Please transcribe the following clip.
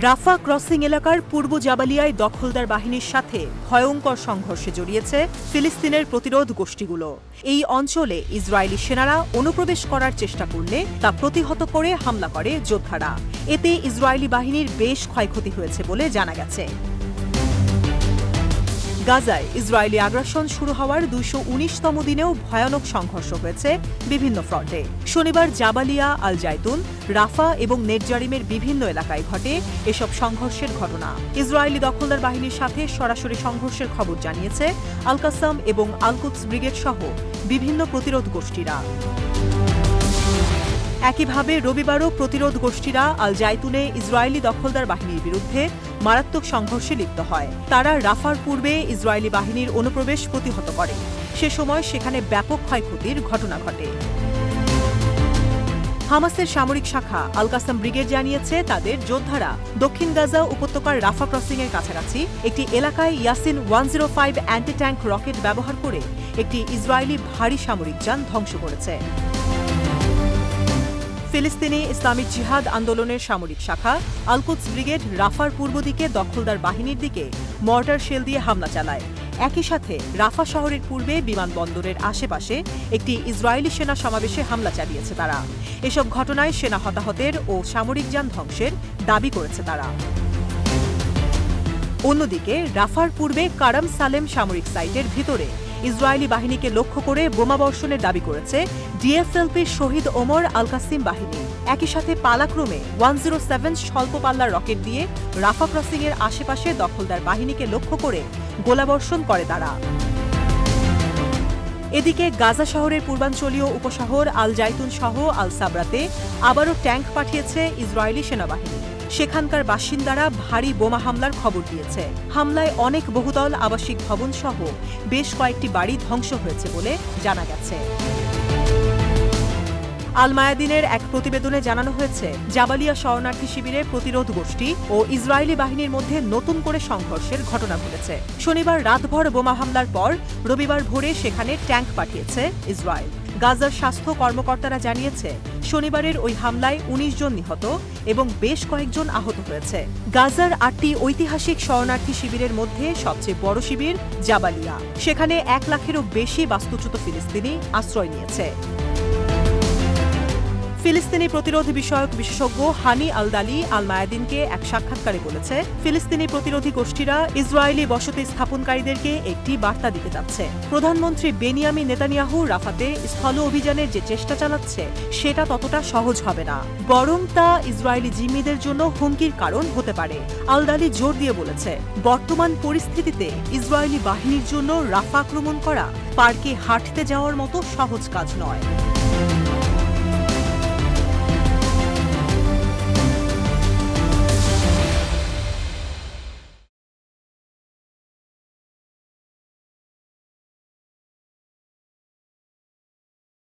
রাফা crossing এলাকার পূর্ব জাবালিয়ায় দখলদার বাহিনীর সাথে ভয়ঙ্কর সংঘর্ষে জড়িয়েছে ফিলিস্তিনের প্রতিরোধ গোষ্ঠীগুলো। এই অঞ্চলে ইসরায়েলি সেনারা অনুপ্রবেশ করার চেষ্টা করলে তা প্রতিহত করে হামলা করে যোদ্ধারা। এতে ইসরায়েলি বাহিনীর বেশ ক্ষয়ক্ষতি হয়েছে বলে জানা গেছে। গাজায় ইসরায়েলি আগ্রাসন শুরু হওয়ার ২১৯তম দিনেও ভয়ানক সংঘর্ষ হয়েছে বিভিন্ন ফ্রন্টে। শনিবার জাবালিয়া, আল জাইতুন, রাফা এবং নেটজারিমের বিভিন্ন এলাকায় ঘটে এসব সংঘর্ষের ঘটনা। ইসরায়েলি দখলদার বাহিনীর সাথে সরাসরি সংঘর্ষের খবর জানিয়েছে আল কাসাম এবং আল কুদস ব্রিগেড সহ বিভিন্ন প্রতিরোধ গোষ্ঠীরা। একইভাবে রবিবারও প্রতিরোধ গোষ্ঠীরা আল জাইতুনে ইসরায়েলি দখলদার বাহিনীর বিরুদ্ধে মারাত্মক সংঘর্ষে লিপ্ত হয়। তারা রাফার পূর্বে ইসরায়েলি বাহিনীর অনুপ্রবেশ প্রতিহত করে। সে সময় সেখানে ব্যাপক ক্ষয়ক্ষতির ঘটনা ঘটে। হামাসের সামরিক শাখা আল কাসাম ব্রিগেড জানিয়েছে তাদের যোদ্ধারা দক্ষিণ গাজা উপত্যকার রাফা ক্রসিংয়ের কাছাকাছি একটি এলাকায় ইয়াসিন 105 অ্যান্টি ট্যাঙ্ক রকেট ব্যবহার করে একটি ইসরায়েলি ভারী সামরিক যান ধ্বংস করেছে। ফিলিস্তিনি ইসলামিক জিহাদ আন্দোলনের সামরিক শাখা আল কুদস ব্রিগেড রাফার পূর্ব দিকে দখলদার বাহিনীর দিকে মর্টার শেল দিয়ে হামলা চালায়। একই সাথে রাফা শহরের পূর্বে বিমানবন্দরের আশেপাশে একটি ইসরায়েলি সেনা সমাবেশে হামলা চালিয়েছে তারা। এসব ঘটনায় সেনা হতাহতের ও সামরিক যান ধ্বংসের দাবি করেছে তারা। অন্যদিকে রাফার পূর্বে কারাম সালেম সামরিক সাইটের ভিতরে ইসরায়েলি বাহিনীকে লক্ষ্য করে বোমাবর্ষণের দাবি করেছে ডিএফএলপির শহীদ ওমর আল কাসিম বাহিনী। একই সাথে পালাক্রমে 107 স্বল্প পাল্লার রকেট দিয়ে রাফা ক্রসিংয়ের আশেপাশে দখলদার বাহিনীকে লক্ষ্য করে গোলাবর্ষণ করে তারা। এদিকে গাজা শহরের পূর্বাঞ্চলীয় উপশহর আল জাইতুন সহ আল সাবরাতে আবারও ট্যাঙ্ক পাঠিয়েছে ইসরায়েলি সেনাবাহিনী। সেখানকার বাসিন্দারা ভারী বোমা হামলার খবর দিয়েছে। হামলায় অনেক বহুতল আবাসিক ভবন সহ বেশ কয়েকটি বাড়ি ধ্বংস হয়েছে বলে জানা গেছে। আল মায়াদিনের এক প্রতিবেদনে জানানো হয়েছে জাবালিয়া শরণার্থী শিবিরে প্রতিরোধ গোষ্ঠী ও ইসরায়েলি বাহিনীর মধ্যে নতুন করে সংঘর্ষের ঘটনা ঘটেছে। শনিবার রাতভর বোমা হামলার পর রবিবার ভোরে সেখানে ট্যাঙ্ক পাঠিয়েছে ইসরায়েল। গাজার স্বাস্থ্য কর্মকর্তারা জানিয়েছে শনিবারের ওই হামলায় ১৯ জন নিহত এবং বেশ কয়েকজন আহত হয়েছে। গাজার ৮টি ঐতিহাসিক শরণার্থী শিবিরের মধ্যে সবচেয়ে বড় শিবির জাবালিয়া। সেখানে ১ লাখেরও বেশি বাস্তুচ্যুত ফিলিস্তিনি আশ্রয় নিয়েছে। ফিলিস্তিনি প্রতিরোধ বিষয়ক বিশেষজ্ঞ হানি আল দালি আল মায়াদিনকে এক সাক্ষাৎকারে বলেছে, ফিলিস্তিনি প্রতিরোধী গোষ্ঠীরা ইসরায়েলি বসতি স্থাপনকারীদেরকে একটি বার্তা দিতে যাচ্ছে। প্রধানমন্ত্রী বেনিয়ামিন নেতানিয়াহু রাফাতে স্থল অভিযানের যে চেষ্টা চালাচ্ছে সেটা ততটা সহজ হবে না, বরং তা ইসরায়েলি জিম্মিদের জন্য হুমকির কারণ হতে পারে। আল দালি জোর দিয়ে বলেছে, বর্তমান পরিস্থিতিতে ইসরায়েলি বাহিনীর জন্য রাফা আক্রমণ করা পার্কে হাঁটতে যাওয়ার মতো সহজ কাজ নয়।